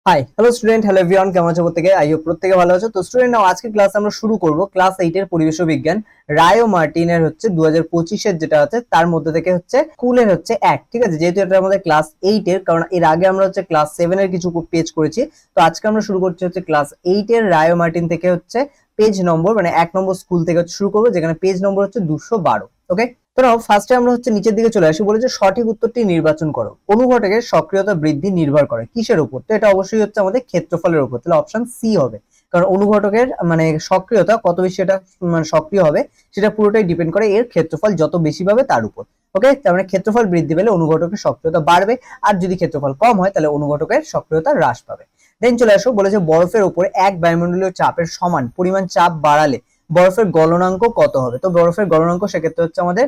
Hi hello student, hello everyone, কেমন আছো প্রত্যেকে? আই হোপ প্রত্যেকে ভালো আছো। তো স্টুডেন্ট, নাও আজকে ক্লাস আমরা শুরু করব ক্লাস 8 এর পরিবেশ বিজ্ঞান। রায়ো মার্টিনের হচ্ছে 2025 এর যেটা আছে তার মধ্যে থেকে হচ্ছে স্কুলের হচ্ছে এক, ঠিক আছে? যেহেতু এটা আমাদের ক্লাস 8 এর, কারণ এর আগে আমরা হচ্ছে ক্লাস 7 এর কিছু পেজ করেছি। তো আজকে আমরা শুরু করছি হচ্ছে ক্লাস 8 এর রায়ো মার্টিন থেকে হচ্ছে পেজ নম্বর, মানে 1 নম্বর স্কুল থেকে শুরু করবো, যেখানে পেজ নম্বর হচ্ছে 212। ওকে, তো নাও ফার্স্টে আমরা হচ্ছে নিচের দিকে চলে আসি। বলেছে সঠিক উত্তরটি নির্বাচন করো। অনুঘটকের সক্রিয়তা বৃদ্ধি নির্ভর করে কিসের উপর? তো এটা অবশ্যই হচ্ছে আমাদের ক্ষেত্রফলের উপর, তাহলে অপশন সি হবে। কারণ অনুঘটকের মানে সক্রিয়তা কত বেশি এটা মানে সক্রিয় হবে সেটা পুরোটাই ডিপেন্ড করে এর ক্ষেত্রফল যত বেশি পাবে তার উপর। ওকে, তার মানে ক্ষেত্রফল বৃদ্ধি পেলে অনুঘটকের সক্রিয়তা বাড়বে, আর যদি ক্ষেত্রফল কম হয় তাহলে অনুঘটকের সক্রিয়তা হ্রাস পাবে। দেন চলে আসো, বলেছে বরফের উপরে এক বায়ুমণ্ডলীয় চাপের সমান পরিমাণ চাপ বাড়ালে বরফের গলনাঙ্ক কত হবে? তো বরফের গলনাঙ্ক সেক্ষেত্রে হচ্ছে আমাদের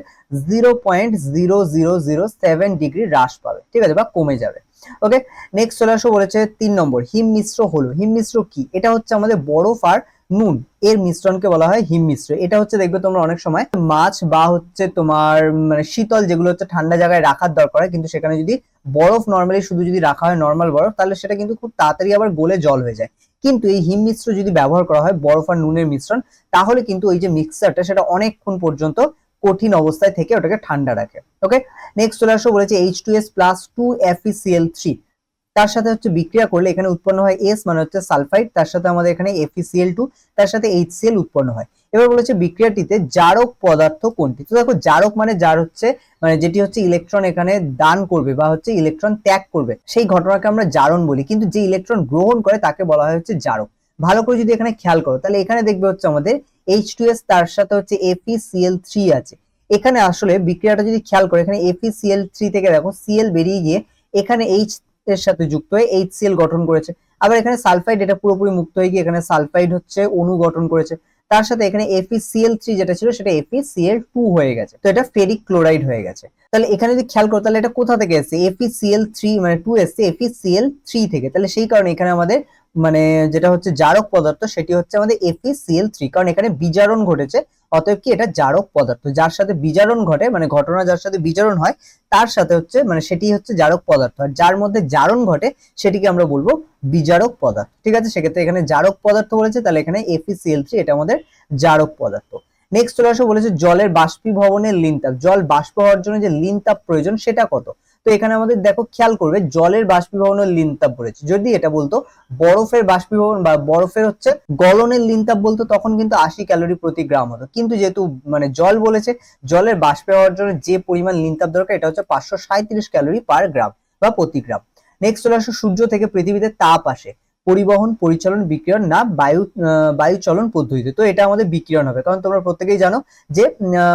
0.0007 ডিগ্রি হ্রাস পাবে, ঠিক আছে, বা কমে যাবে। ওকে, নেক্সট চলে আসো, বলেছে 3 নম্বর হিম মিশ্র হলো। হিম মিশ্র কি? এটা হচ্ছে আমাদের বরফ আর নুন এর মিশ্রণকে বলা হয় হিম মিশ্র। এটা হচ্ছে দেখবে তোমরা অনেক সময় মাছ বা হচ্ছে তোমার মানে শীতল যেগুলো হচ্ছে ঠান্ডা জায়গায় রাখার দরকার হয়, কিন্তু সেখানে যদি বরফ নর্মালি শুধু যদি রাখা হয় নর্মাল বরফ, তাহলে সেটা কিন্তু খুব তাড়াতাড়ি আবার গলে জল হয়ে যায়। কিন্তু এই হিম মিশ্র যদি ব্যবহার করা হয় বরফ আর নুনের মিশ্রণ, তাহলে কিন্তু ওই যে মিক্সচারটা সেটা অনেকক্ষণ পর্যন্ত কঠিন অবস্থায় থেকে ওটাকে ঠান্ডা রাখে। ওকে, নেক্সট চলে আসো, বলেছে H2S+2FeCl3 তার সাথে হচ্ছে বিক্রিয়া করলে এখানে উৎপন্ন হয় এস, মানে হচ্ছে সালফাইড, তার সাথে আমাদের এখানে FeCl2, তার সাথে HCl উৎপন্ন হয়। এবার বলেছে বিক্রিয়াটিতে জারক পদার্থ কোনটি? তো দেখো, জারক মানে যার হচ্ছে মানে যেটি হচ্ছে ইলেকট্রন এখানে দান করবে বা হচ্ছে ইলেকট্রন ত্যাগ করবে, সেই ঘটনাকে আমরা জারণ বলি, কিন্তু যে ইলেকট্রন গ্রহণ করে তাকে বলা হয় হচ্ছে জারক। ভালো করে যদি এখানে খেয়াল করো তাহলে এখানে দেখবে হচ্ছে আমাদের H2S, তার সাথে হচ্ছে FeCl3 আছে। এখানে আসলে বিক্রিয়াটা যদি খেয়াল করো, এখানে FeCl3 থেকে দেখো Cl বেরিয়ে গিয়ে এখানে H এর সাথে যুক্ত হয়ে HCl গঠন করেছে। আবার এখানে সালফাইড, এটা পুরোপুরি মুক্ত হয়ে গিয়ে এখানে সালফাইড হচ্ছে অণু গঠন করেছে। তার সাথে এখানে FeCl3 যেটা ছিল সেটা FeCl2 হয়ে গেছে, তো এটা ফেরিক ক্লোরাইড হয়ে গেছে। তাহলে এখানে যদি খেয়াল করো তাহলে এটা কোথা থেকে এসেছে? FeCl3 মানে 2 এসছে FeCl3 থেকে, তাহলে সেই কারণে এখানে আমাদের মানে যেটা হচ্ছে জারক পদার্থ সেটি হচ্ছে আমাদের FeCl3, কারণ এখানে বিজারণ ঘটেছে। অতএব কি এটা জারক পদার্থ, যার সাথে বিজারণ ঘটে মানে ঘটনা যার সাথে বিজারণ হয় তার সাথে হচ্ছে মানে সেটি হচ্ছে জারক পদার্থ, আর যার মধ্যে জারণ ঘটে সেটিকে আমরা বলবো বিজারক পদার্থ। ঠিক আছে, সেক্ষেত্রে এখানে জারক পদার্থ বলেছে, তাহলে এখানে FeCl3 এটা আমাদের জারক পদার্থ। নেক্সট চলে আসো, বলেছে জলের বাষ্পীভবনের লিনতাপ। জল বাষ্প হওয়ার জন্য যে লিনতাপ প্রয়োজন সেটা কত? তো এখানে আমাদের দেখো খেয়াল করবে জলের বাষ্পীভবনের লিনতাপ বলেছে। যদি এটা বলতো বরফের বাষ্পীভবন বা বরফের হচ্ছে গলনের লিনতাপ বলতো, তখন কিন্তু 80 ক্যালোরি প্রতি গ্রাম হতো। কিন্তু যেহেতু মানে জল বলেছে, জলের বাষ্পে হওয়ার জন্য যে পরিমাণ লিনতাপ দরকার এটা হচ্ছে 537 ক্যালোরি পার গ্রাম বা প্রতি গ্রাম। নেক্সট চলে আসো, সূর্য থেকে পৃথিবীতে তাপ আসে পরিবহন, পরিচালন, বিকিরণ না বায়ু চলন পদ্ধতিতে? তো এটা আমাদের বিকিরণ হবে, কারণ তোমরা প্রত্যেকেই জানো যে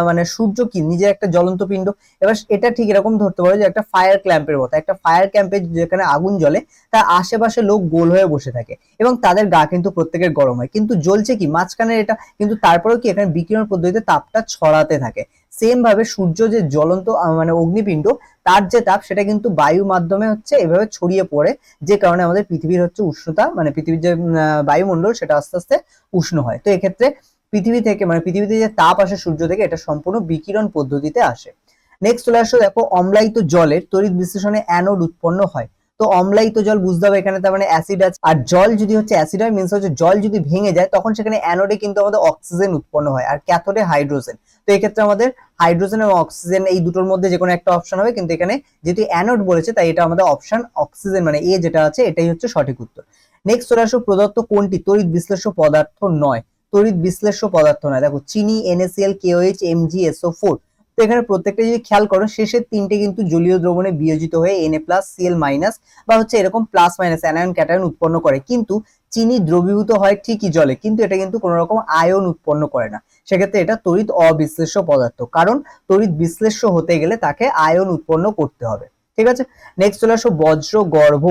মানে সূর্য কি নিজে একটা জ্বলন্ত পিণ্ড। এবার এটা ঠিক এরকম ধরতে পারো যে একটা ফায়ার ক্ল্যাম্পের মতো। একটা ফায়ার ক্যাম্পে যেখানে আগুন জ্বলে তার আশেপাশে লোক গোল হয়ে বসে থাকে এবং তাদের গা কিন্তু প্রত্যেকের গরম হয়, কিন্তু জ্বলছে কি মাঝখানে এটা, কিন্তু তারপরেও কি এখানে বিকিরণ পদ্ধতিতে তাপটা ছড়াতে থাকে। সেম ভাবে সূর্য যে জ্বলন্ত মানে অগ্নিপিণ্ড, তার যে তাপ সেটা কিন্তু বায়ু মাধ্যমে হচ্ছে এভাবে ছড়িয়ে পড়ে, যে কারণে আমাদের পৃথিবীর হচ্ছে উষ্ণতা মানে পৃথিবীর যে বায়ুমণ্ডল সেটা আস্তে আস্তে উষ্ণ হয়। তো এক্ষেত্রে পৃথিবী থেকে মানে পৃথিবীতে যে তাপ আসে সূর্য থেকে এটা সম্পূর্ণ বিকিরণ পদ্ধতিতে আসে। নেক্সট চলে আসো, দেখো অম্লায়িত জলের তড়িৎ বিশ্লেষণে অ্যানোড উৎপন্ন হয়। তো অম্লায়িত জল বুঝতে হবে এখানে তার মানে অ্যাসিড আছে, আর জল যদি হচ্ছে অ্যাসিড হয় মিন্স হচ্ছে জল যদি ভেঙে যায় তখন সেখানে অ্যানোডে কিন্তু আমাদের অক্সিজেন উৎপন্ন হয় আর ক্যাথোডে হাইড্রোজেন। তো এই ক্ষেত্রে আমাদের হাইড্রোজেন এবং অক্সিজেন এই দুটোর মধ্যে যে কোনো একটা অপশন হবে, কিন্তু এখানে যেহেতু অ্যানোড বলেছে তাই এটা আমাদের অপশন অক্সিজেন মানে এ যেটা আছে এটাই হচ্ছে সঠিক উত্তর। নেক্সট চলে আসো, প্রদত্ত কোনটি তড়িৎ বিশ্লেষ্য পদার্থ নয়? তড়িৎ বিশ্লেষ্য পদার্থ নয়, দেখো চিনি, NaCl, KOH, MgSO4। তো এখানে প্রত্যেকটা যদি খেয়াল করো শেষের তিনটে কিন্তু জলীয় দ্রবণে বিয়োজিত হয়ে Na+Cl- বা হচ্ছে এরকম প্লাস মাইনাস অ্যানায়ন ক্যাটায়ন উৎপন্ন করে, কিন্তু চিনি দ্রবীভূত হয় ঠিকই জলে, কিন্তু এটা কিন্তু কোনো রকম আয়ন উৎপন্ন করে না। সেক্ষেত্রে এটা তড়িৎ অবিশ্লেষ্য পদার্থ, কারণ তড়িৎ বিশ্লেষ্য হতে গেলে তাকে আয়ন উৎপন্ন করতে হবে। ঠিক আছে, নেক্সট চলে আসো, বজ্রগর্ভ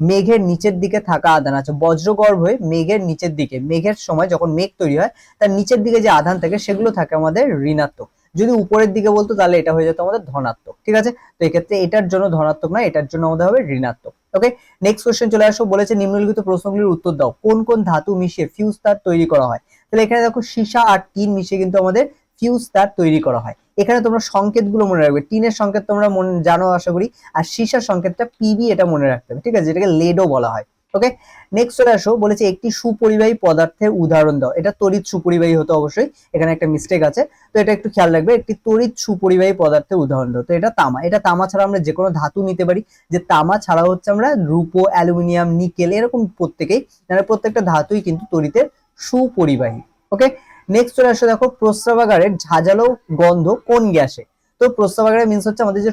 মেঘের নিচের দিকে থাকা আধান আছে। বজ্রগর্ভে মেঘের নিচের দিকে, মেঘের সময় যখন মেঘ তৈরি হয় তার নিচের দিকে যে আধান থাকে সেগুলো থাকে আমাদের ঋণাত্মক। যদি উপরের দিকে বলতো তাহলে এটা হয়ে যেত আমাদের ধনাত্মক। ঠিক আছে, তো এক্ষেত্রে এটার জন্য ধনাত্মক নয়, এটার জন্য আমাদের হবে ঋণাত্মক। ওকে, নেক্সট কোশ্চেন চলে আসো, বলেছে নিম্নলিখিত প্রশ্নগুলির উত্তর দাও। কোন কোন ধাতু মিশিয়ে ফিউজ তার তৈরি করা হয়? তাহলে এখানে দেখো সীসা আর টিন মিশিয়ে কিন্তু আমাদের ফিউজ তার তৈরি করা হয়। এখানে তোমরা সংকেতগুলো মনে রাখবে। টিনের সংকেত তোমরা জানো আশা করি, আর সীসার সংকেতটা পিবি এটা মনে রাখতে হবে। ঠিক আছে, যেটাকে লেডও বলা হয়। ওকে, নেক্সট চলে আসো, বলেছে একটি সুপরিবাহী পদার্থের উদাহরণ দাও। এটা তড়িৎ সুপরিবাহী হতো অবশ্যই, এখানে একটা মিস্টেক আছে, তো এটা একটু খেয়াল রাখবে। একটি তড়িৎ সুপরিবাহী পদার্থের উদাহরণ দাও। তো এটা তামা। এটা তামা ছাড়া আমরা যে কোনো ধাতু নিতে পারি, যে তামা ছাড়া হচ্ছে আমরা রূপো, অ্যালুমিনিয়াম, নিকেল এরকম প্রত্যেকেই, মানে প্রত্যেকটা ধাতুই কিন্তু তড়িতের সুপরিবাহী। ওকে, নেক্সট চলে আসো, দেখো প্রস্রাবাগারের ঝাঁঝালো গন্ধ কোন গ্যাসে? তো প্রস্রাবাগারে মিন্স হচ্ছে আমাদের যে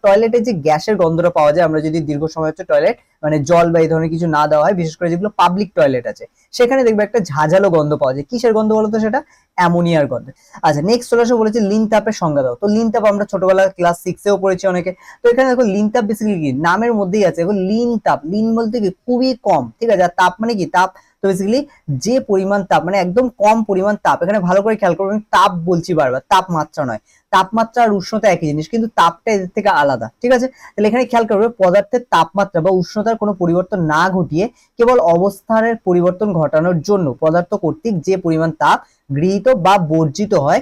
টয়লেটে যে গ্যাসের গন্ধটা পাওয়া যায়, আমরা যদি দীর্ঘ সময় হচ্ছে টয়লেট মানে জল বা এই ধরনের কিছু না দেওয়া হয়, বিশেষ করে যেগুলো পাবলিক টয়লেট আছে, সেখানে দেখবে একটা ঝাঁঝালো গন্ধ পাওয়া যায়। কিসের গন্ধ বলতো? সেটা অ্যামোনিয়ার গন্ধ। আচ্ছা, নেক্সট চলে আসো, বলেছে লিন তাপের সংজ্ঞা দাও। তো লিন তাপ আমরা ছোটবেলা ক্লাস 6-এও পড়েছি অনেকে। তো এখানে দেখো লিন তাপ বেসিক্যালি কি, নামের মধ্যেই আছে। দেখো লিন তাপ, লিন বলতে কি খুবই কম, ঠিক আছে। আর তাপ মানে কি, তাপ তো বেসিক্যালি যে পরিমাণ তাপ, মানে একদম কম পরিমাণ তাপ। এখানে ভালো করে খেয়াল করবেন, তাপ বলছি বারবার, তাপমাত্রা নয়। তাপমাত্রা আর উষ্ণতা একই জিনিস, কিন্তু তাপটা এদের থেকে আলাদা, ঠিক আছে। তাহলে এখানে খেয়াল করবে, পদার্থের তাপমাত্রা বা উষ্ণতার কোনো পরিবর্তন না ঘটিয়ে কেবল অবস্থানের পরিবর্তন ঘটানোর জন্য পদার্থ কর্তৃক যে পরিমাণ তাপ গৃহীত বা বর্জিত হয়,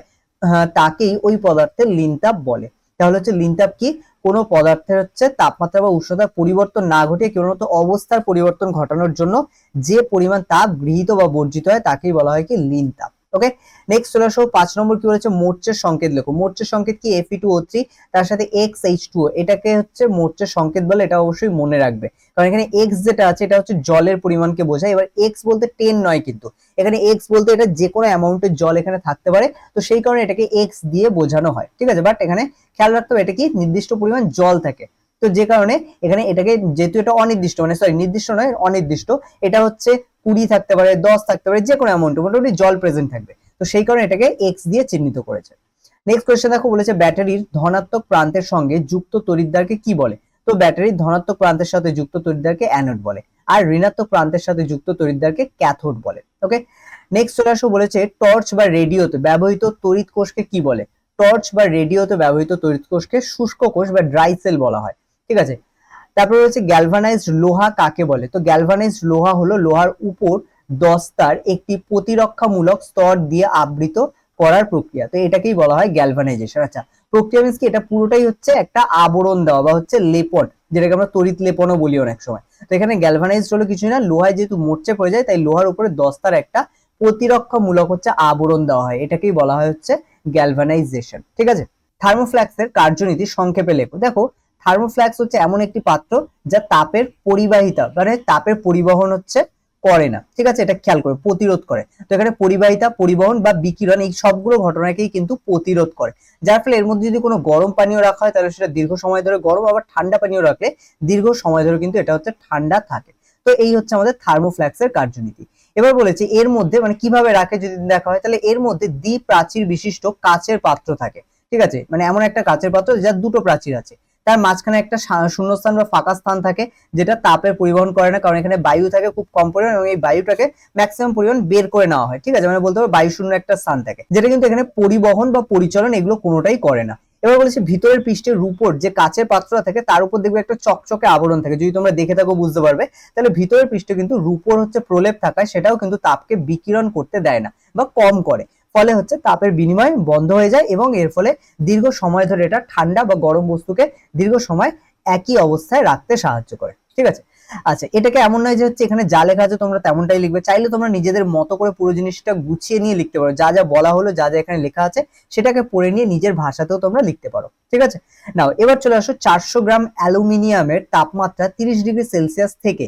তাকেই ওই পদার্থের লিন তাপ বলে। তাহলে হচ্ছে লিন তাপ কি, কোনো পদার্থের হচ্ছে তাপমাত্রা বা উষ্ণতার পরিবর্তন না ঘটিয়ে কেবলমাত্র অবস্থার পরিবর্তন ঘটানোর জন্য যে পরিমাণ তাপ গৃহীত বা বর্জিত হয় তাকেই বলা হয় কি, লিন তাপ। ওকে, নেক্সট চলে আসো 5 নম্বর, কি বলেছে মোর্চের সংকেত লেখো। মোর্চের সংকেত কি, Fe2O3 তার সাথে XH2O, এটাকে হচ্ছে মোর্চের সংকেত বলে, এটা অবশ্যই মনে রাখবে। কারণ এখানে X যেটা আছে এটা হচ্ছে জলের পরিমাণকে বোঝায়। এবার X বলতে 10 নয়, কিন্তু এখানে X বলতে এটা যে কোনো অ্যামাউন্টের জল এখানে থাকতে পারে, তো সেই কারণে এটাকে X দিয়ে বোঝানো হয়, ঠিক আছে। বাট এখানে খেয়াল রাখতে হবে এটা কি নির্দিষ্ট পরিমাণ জল থাকে, তো যে কারণে এখানে এটাকে, যেহেতু এটা অনির্দিষ্ট, মানে সরি নির্দিষ্ট নয় অনির্দিষ্ট, এটা হচ্ছে 20 থাকতে পারে, 10 থাকতে পারে, যে কোনো অ্যামাউন্ট মোটামুটি জল প্রেজেন্ট থাকবে, তো সেই কারণে এটাকে এক্স দিয়ে চিহ্নিত করেছে। নেক্সট কোয়েশ্চেন দেখো, বলেছে ব্যাটারির ধনাত্মক প্রান্তের সঙ্গে যুক্ত তড়িৎদ্বারকে কি বলে? তো ব্যাটারির ধনাত্মক প্রান্তের সাথে যুক্ত তড়িৎদ্বারকে অ্যানোড বলে, আর ঋণাত্মক প্রান্তের সাথে যুক্ত তড়িৎদ্বারকে ক্যাথোড বলে। ওকে, নেক্সট চলে আসো, বলেছে টর্চ বা রেডিওতে ব্যবহৃত তড়িৎ কোষকে কি বলে? টর্চ বা রেডিওতে ব্যবহৃত তড়িৎ কোষকে শুষ্ক কোষ বা ড্রাই সেল বলা হয়, ঠিক আছে। তারপর হচ্ছে গ্যালভানাইজড লোহা কাকে বলে? তো গ্যালভানাইজড লোহা হলো লোহার উপর দস্তার একটি প্রতিরক্ষামূলক স্তর দিয়ে আবৃত করার প্রক্রিয়া, তো এটাকেই বলা হয় গ্যালভানাইজেশন। আচ্ছা, প্রক্রিয়া মিন্স কি, এটা পুরোটাই হচ্ছে একটা আবরণ দেওয়া বা হচ্ছে লেপন, যেটাকে আমরা তড়িৎ লেপনও বলি অনেক সময়। তো এখানে গ্যালভানাইজড হলো কিছুই না, লোহায় যেহেতু মরচে পড়ে যায় তাই লোহার উপরে দস্তার একটা প্রতিরক্ষামূলক হচ্ছে আবরণ দেওয়া হয়, এটাকেই বলা হয় হচ্ছে গ্যালভানাইজেশন, ঠিক আছে। থার্মোফ্ল্যাক্সের কার্যনীতি সংক্ষেপে লেখো। দেখো, থার্মোফ্ল্যাক্স হচ্ছে এমন একটি পাত্র যা তাপের পরিবাহিতা, মানে তাপের পরিবহন হচ্ছে করে না, ঠিক আছে। এটা খেয়াল করে, প্রতিরোধ করে। তো এখানে পরিবাহিতা, পরিবহন বা বিকিরণ এই সবগুলো ঘটনাকেই কিন্তু প্রতিরোধ করে, যার ফলে এর মধ্যে যদি কোনো গরম পানীয় রাখা হয় তাহলে সেটা দীর্ঘ সময় ধরে গরম, আবার ঠান্ডা পানীয় রাখলে দীর্ঘ সময় ধরে কিন্তু এটা হচ্ছে ঠান্ডা থাকে। তো এই হচ্ছে আমাদের থার্মোফ্ল্যাক্সের কার্যনীতি। এবার বলেছে এর মধ্যে মানে কিভাবে রাখে যদি দেখা হয়, তাহলে এর মধ্যে দ্বিপ্রাচীর বিশিষ্ট কাচের পাত্র থাকে, ঠিক আছে। মানে এমন একটা কাচের পাত্র যার দুটো প্রাচীর আছে, তার মাঝখানে একটা শূন্যস্থান বা ফাঁকা স্থান থাকে, যেটা তাপের পরিবহন করে না, কারণ এখানে বায়ু থাকে খুব কম পরিমাণ এবং এই বায়ুটাকে ম্যাক্সিমাম পরিমাণ বের করে নেওয়া হয়, ঠিক আছে। মানে বলতে হবে বায়ু শূন্য একটা স্থান থাকে, যেটা কিন্তু এখানে পরিবহন বা পরিচালন এগুলো কোনোটাই করে না। এবার বলেছে ভিতরের পৃষ্ঠের উপর যে কাচের পাত্রটা থাকে তার উপর দেখবে একটা চকচকে আবরণ থাকে, যদি তোমরা দেখে থাকো বুঝতে পারবে। তাহলে ভিতরের পৃষ্ঠে কিন্তু রূপোর হচ্ছে প্রলেপ থাকায় সেটাও কিন্তু তাপকে বিকিরণ করতে দেয় না বা কম করে, ফলে হচ্ছে তাপের বিনিময় বন্ধ হয়ে যায় এবং এর ফলে দীর্ঘ সময় ধরে এটা ঠান্ডা বা গরম বস্তুকে দীর্ঘ সময় একই অবস্থায় রাখতে সাহায্য করে, ঠিক আছে। আচ্ছা, এটাকে এমন নয় যে হচ্ছে এখানে যা লেখা আছে তোমরা তেমনটাই লিখবে, চাইলে তোমরা নিজেদের মতো করে পুরো জিনিসটা গুছিয়ে নিয়ে লিখতে পারো, যা যা বলা হলো, যা যা এখানে লেখা আছে সেটাকে পড়ে নিয়ে নিজের ভাষাতেও তোমরা লিখতে পারো, ঠিক আছে। নাও এবার চলে আসো, 400 গ্রাম অ্যালুমিনিয়ামের তাপমাত্রা 30 ডিগ্রি সেলসিয়াস থেকে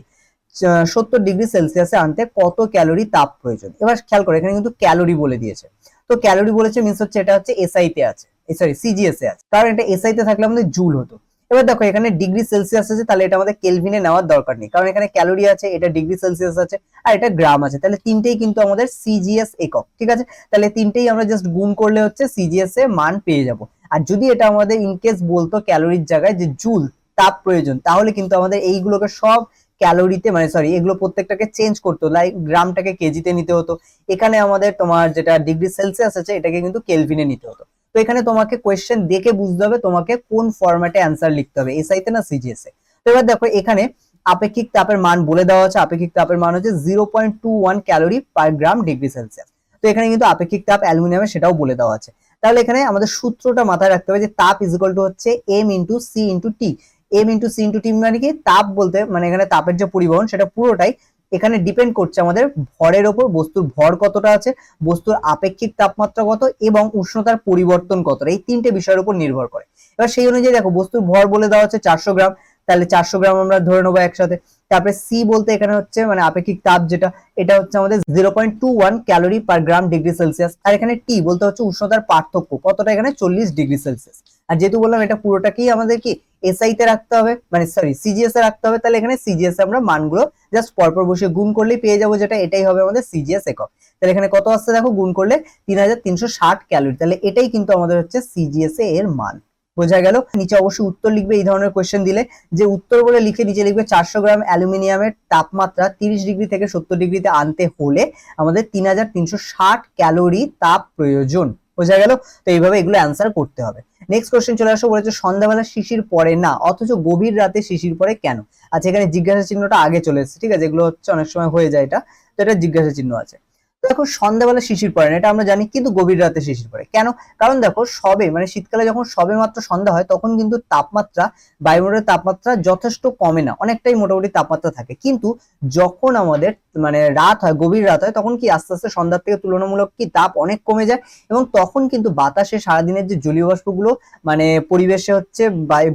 70 ডিগ্রি সেলসিয়াসে আনতে কত ক্যালোরি তাপ প্রয়োজন? এবার খেয়াল করো, এখানে কিন্তু ক্যালোরি বলে দিয়েছে। তো ক্যালোরি বলেছে মিন্স হচ্ছে এটা হচ্ছে এসআই তে আছে, সরি সিজিএস এ আছে, কারণ এটা এসআই তে থাকলে আমাদের জুল হতো। এবার দেখো এখানে ডিগ্রি সেলসিয়াস আছে, তাহলে এটা আমাদের কেলভিনে নেওয়ার দরকার নেই, কারণ এখানে ক্যালোরি আছে, এটা ডিগ্রি সেলসিয়াস আছে, আর এটা গ্রাম আছে, তাহলে তিনটেই কিন্তু আমাদের সিজিএস একক, ঠিক আছে। তাহলে তিনটেই আমরা জাস্ট গুণ করলে হচ্ছে সিজিএস এর মান পেয়ে যাব। আর যদি এটা আমাদের ইনকেস বলতো ক্যালোরির জায়গায় যে জুল তাপ প্রয়োজন, তাহলে কিন্তু আমাদের এইগুলোকে সব ক্যালোরিতে, মানে সরি এগুলো প্রত্যেকটাকে চেঞ্জ করতে হতো, লাইক গ্রামটাকে কেজিতে নিতে হতো। এখানে আমাদের তোমার যেটা ডিগ্রি সেলসিয়াস আছে এটাকে কিন্তু কেলভিনে নিতে হতো। তো এখানে তোমাকে কোয়েশ্চেন দেখে বুঝতে হবে তোমাকে কোন ফরম্যাটে অ্যান্সার লিখতে হবে, এসআই তে না সিজিএস এ। তো এবার দেখো এখানে আপেক্ষিক তাপের মান বলে দেওয়া আছে, আপেক্ষিক তাপের মান হচ্ছে 0.21 calorie per gram degree Celsius. তো এখানে কিন্তু আপেক্ষিক তাপ অ্যালুমিনিয়ামে সেটাও বলে দেওয়া আছে। তাহলে এখানে আমাদের সূত্রটা মাথায় রাখতে হবে যে তাপ ইজ ইকুয়াল টু হচ্ছে M into C into T. M into C into T মানে কি, তাপ বলতে মানে এখানে তাপের যে পরিবহন সেটা পুরোটাই এখানে ডিপেন্ড করছে আমাদের ভরের ওপর, বস্তুর ভর কতটা আছে, বস্তুর আপেক্ষিক তাপমাত্রা কত এবং উষ্ণতার পরিবর্তন কতটা, এই তিনটে বিষয়ের উপর নির্ভর করে। এবার সেই অনুযায়ী দেখো বস্তুর ভর বলে দেওয়া হচ্ছে 400 গ্রাম, তাহলে 400 গ্রাম আমরা ধরে নেবো একসাথে। তারপরে সি বলতে এখানে হচ্ছে মানে আপেক্ষিক তাপ যেটা, এটা হচ্ছে আমাদের 0.21 calorie per gram degree Celsius. আর এখানে টি বলতে হচ্ছে উষ্ণতার পার্থক্য কতটা, এখানে 40 ডিগ্রি সেলসিয়াস। আর যেহেতু বললাম এটা পুরোটাকেই আমাদের কি এসআই তে রাখতে হবে, মানে সরি সিজিএস এ রাখতে হবে, তাহলে এখানে সিজিএস এ আমরা মানগুলো জাস্ট পরপর বসে গুণ করলেই পেয়ে যাবো, যেটা এটাই হবে আমাদের সিজিএস একক। তাহলে এখানে কত আসছে দেখো, গুণ করলে 3360 ক্যালোরি, তাহলে এটাই কিন্তু আমাদের হচ্ছে সিজিএস এর মান। বোঝা গেল? নিচে অবশ্যই উত্তর লিখবে এই ধরনের কোয়েশ্চেন দিলে, যে উত্তর বলে লিখে নিচে লিখবে 400 গ্রাম অ্যালুমিনিয়ামের তাপমাত্রা 30 ডিগ্রি থেকে 70 ডিগ্রিতে আনতে হলে আমাদের 3360 ক্যালোরি তাপ প্রয়োজন। বোঝা গেল? তো এইভাবে এগুলো অ্যান্সার করতে হবে। নেক্সট কোশ্চেন চলে আসো, বলেছে সন্ধ্যাবেলা শিশির পড়ে না অথচ গভীর রাতে শিশির পড়ে কেন? আচ্ছা, এখানে জিজ্ঞাসা চিহ্নটা আগে চলে এসেছে, ঠিক আছে, এগুলো হচ্ছে অনেক সময় হয়ে যায় এটা, তো এটা জিজ্ঞাসা চিহ্ন আছে। দেখো সন্ধ্যাবেলা শিশির পড়ে না এটা আমরা জানি, কিন্তু গভীর রাতে শিশির পড়ে কেন? কারণ দেখো সবে মানে শীতকালে যখন সবে মাত্র সন্ধ্যা হয় তখন কিন্তু তাপমাত্রা, বায়ুমণ্ডলের তাপমাত্রা যথেষ্ট কমে না, অনেকটাই মোটামুটি তাপমাত্রা থাকে, কিন্তু যখন আমাদের মানে রাত হয়, গভীর রাত হয়, তখন কি আস্তে আস্তে সন্ধ্যার থেকে তুলনামূলক কি তাপ অনেক কমে যায়, এবং তখন কিন্তু বাতাসে সারাদিনের যে জলীয় বাষ্পগুলো মানে পরিবেশে হচ্ছে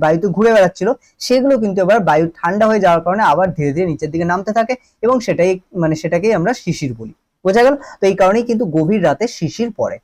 বায়ুতে ঘুরে বেড়াচ্ছিল, সেগুলো কিন্তু এবার বায়ু ঠান্ডা হয়ে যাওয়ার কারণে আবার ধীরে ধীরে নিচের দিকে নামতে থাকে, এবং সেটাই মানে সেটাকেই আমরা শিশির বলি। বোঝা গেল? তো এই কারণেই কিন্তু গভীর রাতে শিশির পড়ে।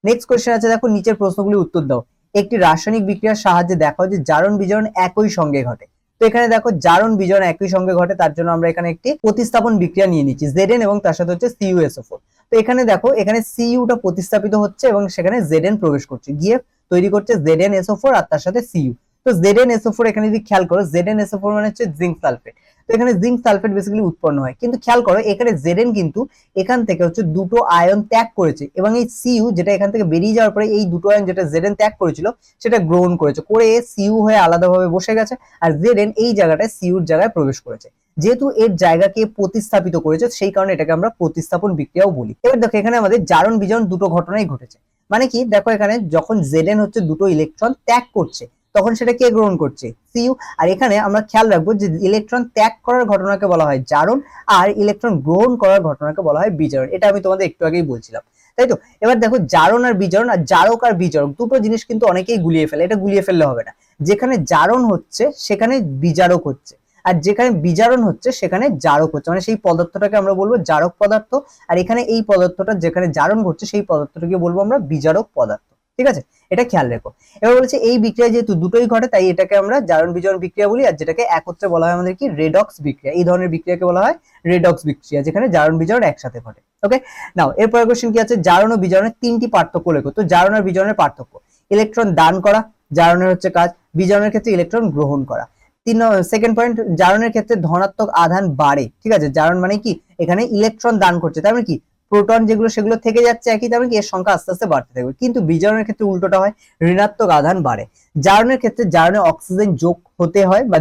নেক্সট কোশ্চেন আছে, দেখো নিচের প্রশ্নগুলি উত্তর দাও। একটি রাসায়নিক বিক্রিয়ার সাহায্যে দেখাও যে জারণ বিজারণ একই সঙ্গে ঘটে। তো এখানে দেখো জারণ বিজারণ একই সঙ্গে ঘটে, তার জন্য আমরা এখানে একটি প্রতিস্থাপন বিক্রিয়া নিয়ে নিচ্ছি Zn এবং তার সাথে হচ্ছে CuSO4। তো এখানে দেখো এখানে Cu টা প্রতিস্থাপিত হচ্ছে এবং সেখানে Zn প্রবেশ করছে, গিয়ে তৈরি করছে ZnSO4 আর তার সাথে Cu। তো ZnSO4 এখানে যদি খেয়াল করো, ZnSO4 মানে হচ্ছে জিঙ্ক সালফেট। তো এখানে জিঙ্ক সালফেট বেসিক্যালি উৎপন্ন হয়, কিন্তু খেয়াল করো এখানে Zn কিন্তু এখান থেকে হচ্ছে দুটো আয়ন ত্যাগ করেছে, এবং এই Cu যেটা এখান থেকে বেরিয়ে যাওয়ার পরে এই দুটো আয়ন যেটা Zn ত্যাগ করেছিল সেটা গ্রহণ করেছে, করে Cu হয়ে আলাদাভাবে বসে গেছে, আর Zn এই জায়গাটায় Cu এর জায়গায় প্রবেশ করেছে। যেহেতু এর জায়গাকে প্রতিস্থাপিত করেছে সেই কারণে এটাকে আমরা প্রতিস্থাপন বিক্রিয়াও বলি। এবার দেখো এখানে আমাদের জারণ বিজারণ দুটো ঘটনাই ঘটেছে, মানে কি দেখো এখানে যখন Zn হচ্ছে দুটো ইলেকট্রন ত্যাগ করছে তখন সেটা কে গ্রহণ করছে? Cu। আর এখানে আমরা খেয়াল রাখবো যে ইলেকট্রন ত্যাগ করার ঘটনাকে বলা হয় জারণ, আর ইলেকট্রন গ্রহণ করার ঘটনাকে বলা হয় বিজারণ। এটা আমি তোমাদের একটু আগেই বলছিলাম, তাই তো? এবার দেখো জারণ আর বিজারণ, আর জারক আর বিজারক দুটো জিনিস কিন্তু অনেকেই গুলিয়ে ফেলে, এটা গুলিয়ে ফেললে হবে না। যেখানে জারণ হচ্ছে সেখানে বিজারক হচ্ছে, আর যেখানে বিজারণ হচ্ছে সেখানে জারক হচ্ছে, মানে সেই পদার্থটাকে আমরা বলবো জারক পদার্থ, আর এখানে এই পদার্থটা যেখানে জারণ ঘটছে সেই পদার্থটাকে বলবো আমরা বিজারক পদার্থ। ঠিক আছে, এটা খেয়াল রেখো। এবার বলেছে এই বিক্রিয়া যেহেতু দুটোই ঘটে তাই এটাকে আমরা জারণ বিজারণ বিক্রিয়া বলি, আর যেটাকে একত্রে বলা হয় আমাদের কি রেডক্স বিক্রিয়া। এই ধরনের বিক্রিয়াকে বলা হয় রেডক্স বিক্রিয়া, যেখানে জারণ বিজারণ একসাথে ঘটে। ওকে, নাও এরপরের কোশ্চেন কি আছে, জারণ ও বিজারণের তিনটি পার্থক্য লেখো। তো জারণ আর বিজারণের পার্থক্য, ইলেকট্রন দান করা জারণের হচ্ছে কাজ, বিজারণের ক্ষেত্রে ইলেকট্রন গ্রহণ করা। সেকেন্ড পয়েন্ট, জারণের ক্ষেত্রে ধনাত্মক আধান বাড়ে। ঠিক আছে, জারণ মানে কি এখানে ইলেকট্রন দান করছে, তার মানে কি প্রোটন যেগুলো সেগুলো থেকে যাচ্ছে একই, তার মানে কি এর সংখ্যা আস্তে আস্তে বাড়তে থাকবে। কিন্তু বিজারণের ক্ষেত্রে উল্টোটা হয়, ঋণাত্মক আধান বাড়ে। জারণের ক্ষেত্রে জারণে অক্সিজেন যোগ হতে হয় বা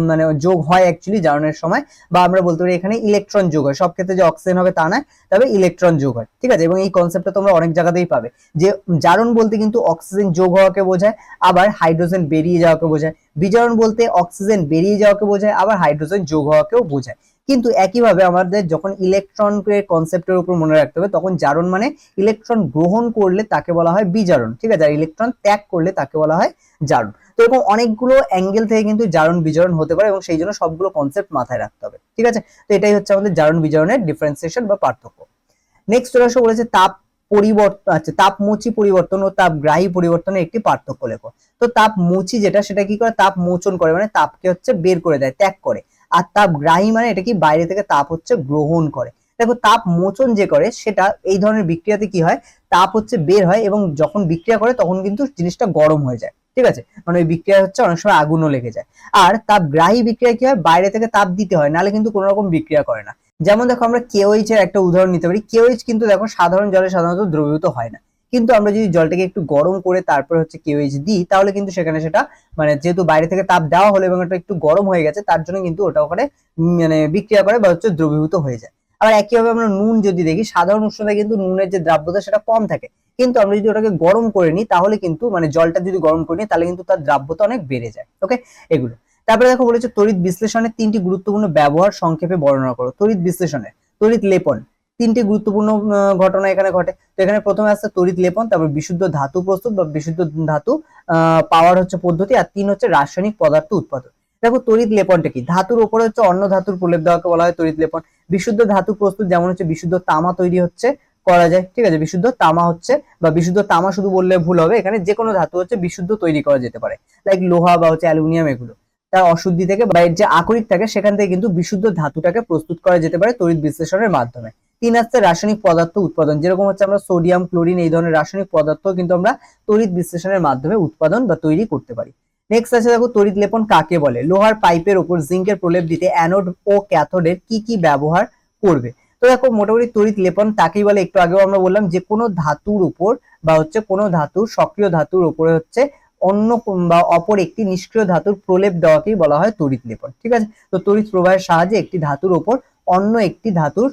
মানে যোগ হয় অ্যাকচুয়ালি জারণের সময়, বা আমরা বলতে পারি এখানে ইলেকট্রন যোগ হয়। সব ক্ষেত্রে যে অক্সিজেন হবে তা নয়, তবে ইলেকট্রন যোগ হয়। ঠিক আছে, এবং এই কনসেপ্টটা তোমরা অনেক জায়গাতেই পাবে, যে জারণ বলতে কিন্তু অক্সিজেন যোগ হওয়াকে বোঝায়, আবার হাইড্রোজেন বেরিয়ে যাওয়াকে বোঝায়। বিজারণ বলতে অক্সিজেন বেরিয়ে যাওয়াকে বোঝায়, আবার হাইড্রোজেন যোগ হওয়াকেও বোঝায়। কিন্তু একইভাবে আমাদের যখন ইলেকট্রনের কনসেপ্টের উপর মনে রাখতে হবে, তখন জারণ মানে ইলেকট্রন গ্রহণ করলে তাকে বলা হয় বিজারণ। ঠিক আছে, আর ইলেকট্রন ত্যাগ করলে তাকে বলা হয় জারণ। তো এরকম অনেকগুলো অ্যাঙ্গেল থেকে কিন্তু জারণ বিজারণ হতে পারে, এবং সেই জন্য সবগুলো কনসেপ্ট মাথায় রাখতে হবে। ঠিক আছে, তো এটাই হচ্ছে আমাদের জারণ বিজারণের ডিফারেন্সিয়েশন বা পার্থক্য। নেক্সট চলে আসো, বলেছে তাপ পরিবর্তন, আচ্ছা তাপমোচী পরিবর্তন ও তাপগ্রাহী পরিবর্তনের একটি পার্থক্য লেখো। তো তাপমোচী যেটা সেটা কি করে, তাপ মোচন করে, মানে তাপকে হচ্ছে বের করে দেয়, ত্যাগ করে। আর তাপগ্রাহী মানে এটা কি বাইরে থেকে তাপ হচ্ছে গ্রহণ করে। দেখো তাপ মোচন যে করে সেটা এই ধরনের বিক্রিয়াতে কি হয়, তাপ হচ্ছে বের হয় এবং যখন বিক্রিয়া করে তখন কিন্তু জিনিসটা গরম হয়ে যায়। ঠিক আছে, মানে ওই বিক্রিয়া হচ্ছে অনেক সময় আগুনও লেগে যায়। আর তাপগ্রাহী বিক্রিয়া কি হয়, বাইরে থেকে তাপ দিতে হয়, নাহলে কিন্তু কোনো রকম বিক্রিয়া করে না। যেমন দেখো আমরা KOH এর একটা উদাহরণ নিতে পারি। KOH কিন্তু দেখো সাধারণ জলে সাধারণত দ্রবীভূত হয় না, কিন্তু আমরা যদি জলটাকে একটু গরম করে তারপর হচ্ছে KOH দিই, তাহলে কিন্তু সেখানে সেটা মানে যেহেতু বাইরে থেকে তাপ দেওয়া হলো এবং এটা একটু গরম হয়ে গেছে, তার জন্য কিন্তু ওটা ওখানে মানে বিক্রিয়া করে বা হচ্ছে দ্রবীভূত হয়ে যায়। আবার একইভাবে আমরা নুন যদি দেখি, সাধারণ উষ্ণতায় কিন্তু নুনের যে দ্রাব্যতা সেটা কম থাকে, কিন্তু আমরা যদি ওটাকে গরম করে নিই তাহলে কিন্তু মানে জলটা যদি গরম করে নিই তাহলে কিন্তু তার দ্রাব্যতা অনেক বেড়ে যায়। ওকে, এগুলো তারপরে দেখো বলেছে তড়িৎ বিশ্লেষণের 3টি গুরুত্বপূর্ণ ব্যবহার সংক্ষেপে বর্ণনা করো। তড়িৎ বিশ্লেষণে তড়িৎ লেপন 3টি গুরুত্বপূর্ণ ঘটনা এখানে ঘটে। তো এখানে প্রথমে আসছে তড়িৎ লেপন, তারপর বিশুদ্ধ ধাতু প্রস্তুত বা বিশুদ্ধ ধাতু পাওয়ার হচ্ছে পদ্ধতি, আর 3 হচ্ছে রাসায়নিক পদার্থ উৎপাদন। দেখো তড়িৎ লেপনটা কি, ধাতুর উপরে হচ্ছে অন্য ধাতুর প্রলেপ দেওয়াকে বলা হয় তড়িৎ লেপন। বিশুদ্ধ ধাতু প্রস্তুত, যেমন হচ্ছে বিশুদ্ধ তামা তৈরি হচ্ছে করা যায়, ঠিক আছে, বিশুদ্ধ তামা হচ্ছে, বা বিশুদ্ধ তামা শুধু বললে ভুল হবে, এখানে যে কোনো ধাতু হচ্ছে বিশুদ্ধ তৈরি করা যেতে পারে, লাইক লোহা বা হচ্ছে অ্যালুমিনিয়াম, এগুলো তার অশুদ্ধি থেকে বা এর যে আকরিক থাকে সেখান থেকে কিন্তু বিশুদ্ধ ধাতুটাকে প্রস্তুত করা যেতে পারে তড়িৎ বিশ্লেষণের মাধ্যমে। 3 হচ্ছে রাসায়নিক পদার্থ উৎপাদন, যেরকম হচ্ছে আমরা সোডিয়াম, ক্লোরিন এই ধরনের রাসায়নিক পদার্থ কিন্তু আমরা তড়িৎ বিশ্লেষণের মাধ্যমে উৎপাদন বা তৈরি করতে পারি। নেক্সট আছে দেখো তড়িৎ লেপন কাকে বলে। লোহার পাইপের উপর জিঙ্কের প্রলেপ দিতে অ্যানোড ও ক্যাথোডের কি কি ব্যবহার করবে। তো দেখো মোটামুটি তড়িৎ লেপন তাকেই বলে, একটু আগেও আমরা বললাম যে কোনো ধাতুর উপর বা হচ্ছে কোনো ধাতুর সক্রিয় ধাতুর উপরে হচ্ছে অন্য বা অপর একটি নিষ্ক্রিয় ধাতুর প্রলেপ দেওয়াকেই বলা হয় তড়িৎ লেপন, ঠিক আছে। তো তড়িৎ প্রবাহের সাহায্যে একটি ধাতুর উপর অন্য একটি ধাতুর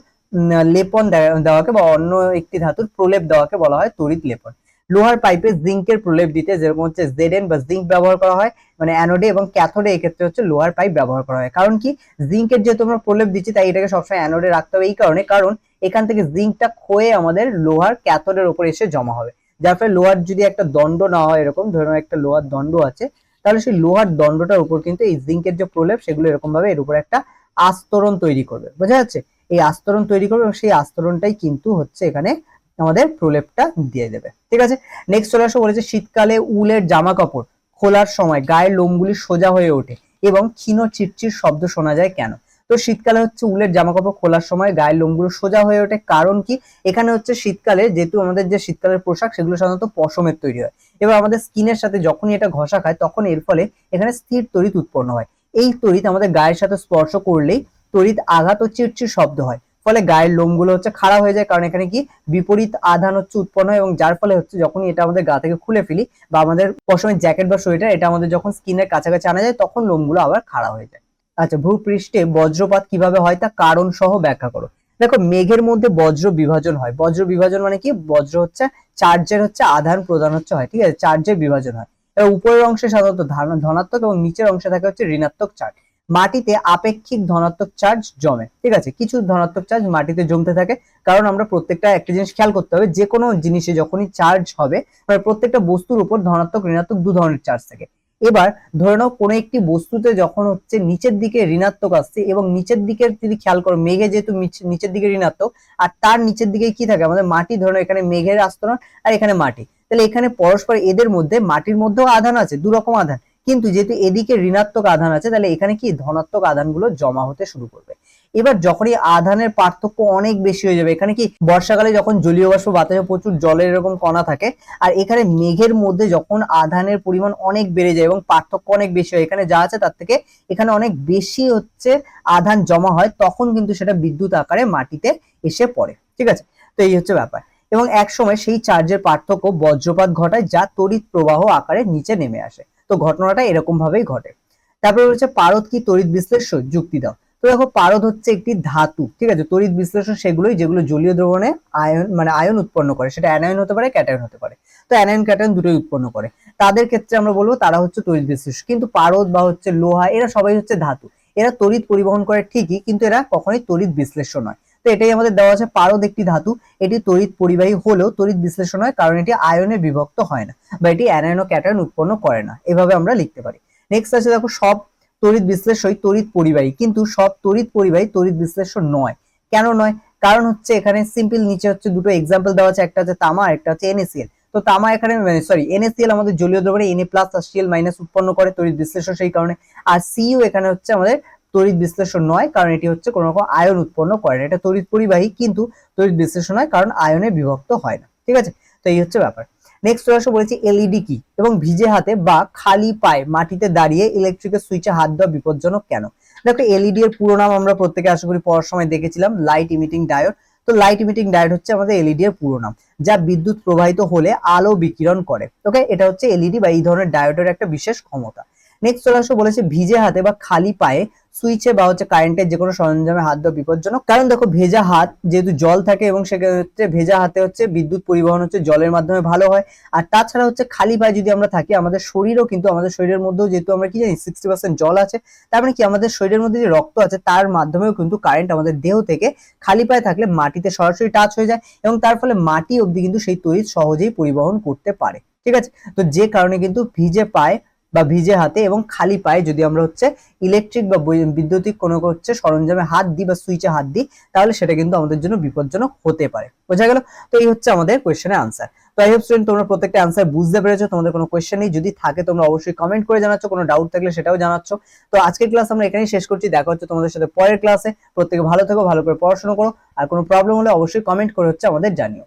লেপন দেওয়াকে বা অন্য একটি ধাতুর প্রলেপ দেওয়াকে বলা হয় তড়িৎ লেপন। লোহার পাইপে জিঙ্কের প্রলেপ দিতে যেরকম হচ্ছে জেডএন বা জিঙ্ক ব্যবহার করা হয়, মানে অ্যানোডে এবং ক্যাথোডে এক্ষেত্রে হচ্ছে লোহার পাইপ ব্যবহার করা হয়। কারণ কি, জিঙ্কের যেহেতু আমরা প্রলেপ দিচ্ছি তাই এটাকে সবসময় অ্যানোডে রাখতে হবে, এই কারণে কারণ এখান থেকে জিঙ্কটা ক্ষয়ে আমাদের লোহার ক্যাথোডের উপর এসে জমা হবে, যার ফলে লোহার যদি একটা দণ্ড না হয়, এরকম ধরুন একটা লোহার দণ্ড আছে, তাহলে সেই লোহার দণ্ডটার উপর কিন্তু এই জিঙ্কের যে প্রলেপ সেগুলো এরকম ভাবে এর উপর একটা আস্তরণ তৈরি করবে, বোঝা যাচ্ছে, এই আস্তরণ তৈরি করবে এবং সেই আস্তরণটাই কিন্তু হচ্ছে এখানে আমাদের প্রলেপটা দিয়ে দেবে, ঠিক আছে। নেক্সট চলে আসো, বলেছে শীতকালে উলের জামা কাপড় খোলার সময় গায়ের লোমগুলি সোজা হয়ে ওঠে এবং ক্ষীণ চিরচির শব্দ শোনা যায় কেন। তো শীতকালে হচ্ছে উলের জামা কাপড় খোলার সময় গায়ের লোমগুলো সোজা হয়ে ওঠে, কারণ কি, এখানে হচ্ছে শীতকালে যেহেতু আমাদের যে শীতকালের পোশাক সেগুলো সাধারণত পশমের তৈরি হয়, এবার আমাদের স্কিনের সাথে যখনই এটা ঘষা খায় তখন এর ফলে এখানে স্থির তড়িৎ উৎপন্ন হয়। এই তড়িৎ আমাদের গায়ের সাথে স্পর্শ করলেই তড়িৎ আঘাত ও চিরচির শব্দ হয়, ফলে গায়ের লোমগুলো হচ্ছে খাড়া হয়ে যায়, কারণ এখানে কি বিপরীত আধান হচ্ছে উৎপন্ন হয়, এবং যার ফলে হচ্ছে যখনই এটা আমাদের গা থেকে খুলে ফেলি বা আমাদের পশমের জ্যাকেট বা সোয়েটার এটা আমাদের যখন স্কিনের কাছাকাছি আনা যায় তখন লোমগুলো আবার খাড়া হয়ে যায়। আচ্ছা, ভূপৃষ্ঠে বজ্রপাত কিভাবে হয় তা কারণ সহ ব্যাখ্যা করো। দেখো মেঘের মধ্যে বজ্র বিভাজন হয়, বজ্র বিভাজন মানে কি, বজ্র হচ্ছে চার্জের হচ্ছে আদান প্রদান হচ্ছে হয়, ঠিক আছে, চার্জের বিভাজন হয়। এবার উপরের অংশে সাধারণত ধনাত্মক এবং নিচের অংশে থাকে হচ্ছে ঋণাত্মক চার্জ। মাটিতে আপেক্ষিক ধনাত্মক চার্জ জমে, ঠিক আছে, কিছু ধনাত্মক চার্জ মাটিতে জমতে থাকে, কারণ আমরা প্রত্যেকটা একটা জিনিস খেয়াল করতে হবে, যে কোনো জিনিসে যখনই চার্জ হবে মানে প্রত্যেকটা বস্তুর উপর ধনাত্মক ঋণাত্মক দু ধরনের চার্জ থাকে। এবার ধরে নাও কোনো একটি বস্তুতে যখন হচ্ছে নিচের দিকে ঋণাত্মক আসছে, এবং নিচের দিকে যদি খেয়াল করো মেঘে যেহেতু নিচের দিকে ঋণাত্মক, আর তার নিচের দিকে কি থাকে আমাদের মাটি, ধরে নাও এখানে মেঘের আস্তরণ আর এখানে মাটি, তাহলে এখানে পরস্পর এদের মধ্যে মাটির মধ্যেও আধান আছে, দু রকম আধান, কিন্তু যেহেতু এদিকে ঋণাত্মক আধান আছে তাহলে এখানে কি ধনাত্মক আধানগুলো জমা হতে শুরু করবে। এবার যখনই আধানের পার্থক্য অনেক বেশি হয়ে যাবে, এখানে কি বর্ষাকালে যখন জলীয় বাষ্প বাতাসে প্রচুর জলের এরকম কণা থাকে, আর এখানে মেঘের মধ্যে যখন আধানের পরিমাণ অনেক বেড়ে যায় এবং পার্থক্য অনেক বেশি হয়, এখানে যা আছে তার থেকে এখানে অনেক বেশি হচ্ছে আধান জমা হয়, তখন কিন্তু সেটা বিদ্যুৎ আকারে মাটিতে এসে পড়ে, ঠিক আছে। তো এই হচ্ছে ব্যাপার, এবং এক সময় সেই চার্জের পার্থক্য বজ্রপাত ঘটায় যা তড়িৎ প্রবাহ আকারে নিচে নেমে আসে। তো ঘটনাটা এরকম ভাবেই ঘটে। তারপরে হচ্ছে পারদ কি তড়িৎ বিশ্লেষণ, যুক্তি দাও। তো দেখো পারদ হচ্ছে একটি ধাতু, ঠিক আছে, তড়িৎ বিশ্লেষণ সেগুলোই যেগুলো জলীয় দ্রবণে আয়ন মানে আয়ন উৎপন্ন করে, সেটা অ্যানায়ন হতে পারে ক্যাটায়ন হতে পারে। তো অ্যানায়ন ক্যাটায়ন দুটোই উৎপন্ন করে, তাদের ক্ষেত্রে আমরা বলবো তারা হচ্ছে তড়িৎ বিশ্লেষণ। কিন্তু পারদ বা হচ্ছে লোহা এরা সবাই হচ্ছে ধাতু, এরা তড়িৎ পরিবহন করে ঠিকই, কিন্তু এরা কখনোই তড়িৎ বিশ্লেষণ নয়। তো এটাই আমাদের দেওয়া আছে, পারদ একটি ধাতু, এটি তড়িৎ পরিবাহী হলেও তড়িৎ বিশ্লেষণ হয়, কারণ এটি আয়নে বিভক্ত হয় না বা এটি অ্যানায়ন ও ক্যাটায়ন উৎপন্ন করে না, এভাবে আমরা লিখতে পারি। নেক্সট আছে দেখো সব তড়িৎ বিশ্লেষণই তড়িৎ পরিবাহী, কিন্তু সব তড়িৎ পরিবাহী তড়িৎ বিশ্লেষণ নয়। কেন নয়? কারণ হচ্ছে এখানে সিম্পল, নিচে হচ্ছে দুটো এক্সাম্পল দেওয়া আছে, একটা হচ্ছে তামা, একটা হচ্ছে NaCl। তো তামা এখানে NaCl আমাদের জলীয় দ্রবণে Na+ আর Cl- উৎপন্ন করে তড়িৎ বিশ্লেষণ সেই কারণে, আর Cu এখানে হচ্ছে আমাদের তড়িৎ বিশ্লেষণ নয়, কারণ এটি হচ্ছে কোনো রকম আয়ন উৎপন্ন করে না, এটা তড়িৎ পরিবাহী কিন্তু তড়িৎ বিশ্লেষণ হয় কারণ আয়নে বিভক্ত হয় না, ঠিক আছে। তো এই হচ্ছে ব্যাপার। নেক্সট আসো বলেছি এলইডি কি, এবং ভিজে হাতে বা খালি পায়ে মাটিতে দাঁড়িয়ে ইলেকট্রিকের সুইচে হাত দেওয়া বিপজ্জনক কেন। দেখো এলইডি এর পুরো নাম আমরা প্রত্যেকে আশা করি পড়ার সময় দেখেছিলাম, লাইট ইমিটিং ডায়োড। তো লাইট ইমিটিং ডায়োড হচ্ছে আমাদের এলইডি এর পুরো নাম, যা বিদ্যুৎ প্রবাহিত হলে আলো বিকিরণ করে। ওকে, এটা হচ্ছে এলইডি বা এই ধরনের ডায়োডের একটা বিশেষ ক্ষমতা। নেক্সট চলে আসো, বলেছে ভিজে হাতে বা খালি পায়ে সুইচে বা হচ্ছে কারেন্টের যে কোনো সরঞ্জামে হাত দেওয়া বিপজ্জনক। কারণ দেখো ভেজা হাত যেহেতু জল থাকে এবং সেক্ষেত্রে ভেজা হাতে হচ্ছে বিদ্যুৎ পরিবহন হচ্ছে জলের মাধ্যমে ভালো হয়। আর তাছাড়া হচ্ছে খালি পায়ে যদি আমরা থাকি, আমাদের শরীরও কিন্তু, আমাদের শরীরের মধ্যেও যেহেতু আমরা কি জানি 60% জল আছে, তার মানে কি আমাদের শরীরের মধ্যে যে রক্ত আছে তার মাধ্যমেও কিন্তু কারেন্ট আমাদের দেহ থেকে খালি পায়ে থাকলে মাটিতে সরাসরি টাচ হয়ে যায় এবং তার ফলে মাটি অবধি কিন্তু সেই তড়িৎ সহজেই পরিবহন করতে পারে। ঠিক আছে, তো যে কারণে কিন্তু ভিজে পায়ে বা ভিজে হাতে এবং খালি পায়ে যদি আমরা হচ্ছে ইলেকট্রিক বা বৈদ্যুতিক কোনো হচ্ছে সরঞ্জামে হাত দিই বা সুইচে হাত দিই, তাহলে সেটা কিন্তু আমাদের জন্য বিপজ্জনক হতে পারে। বোঝা গেল? তো এই হচ্ছে আমাদের কোয়েশ্চেনের আনসার। তো আই হোপ স্টুডেন্ট তোমরা প্রত্যেকটা আনসার বুঝতে পেরেছো। তোমাদের কোনো কোয়েশ্চেন নেই, যদি থাকে তোমরা অবশ্যই কমেন্ট করে জানাচ্ছ, কোনো ডাউট থাকলে সেটাও জানাচ্ছ। তো আজকের ক্লাস আমরা এখানেই শেষ করছি, দেখা হচ্ছে তোমাদের সাথে পরের ক্লাসে। প্রত্যেকে ভালো থেকো, ভালো করে পড়াশোনা করো, আর কোনো প্রবলেম হলে অবশ্যই কমেন্ট করে হচ্ছে আমাদের জানিও।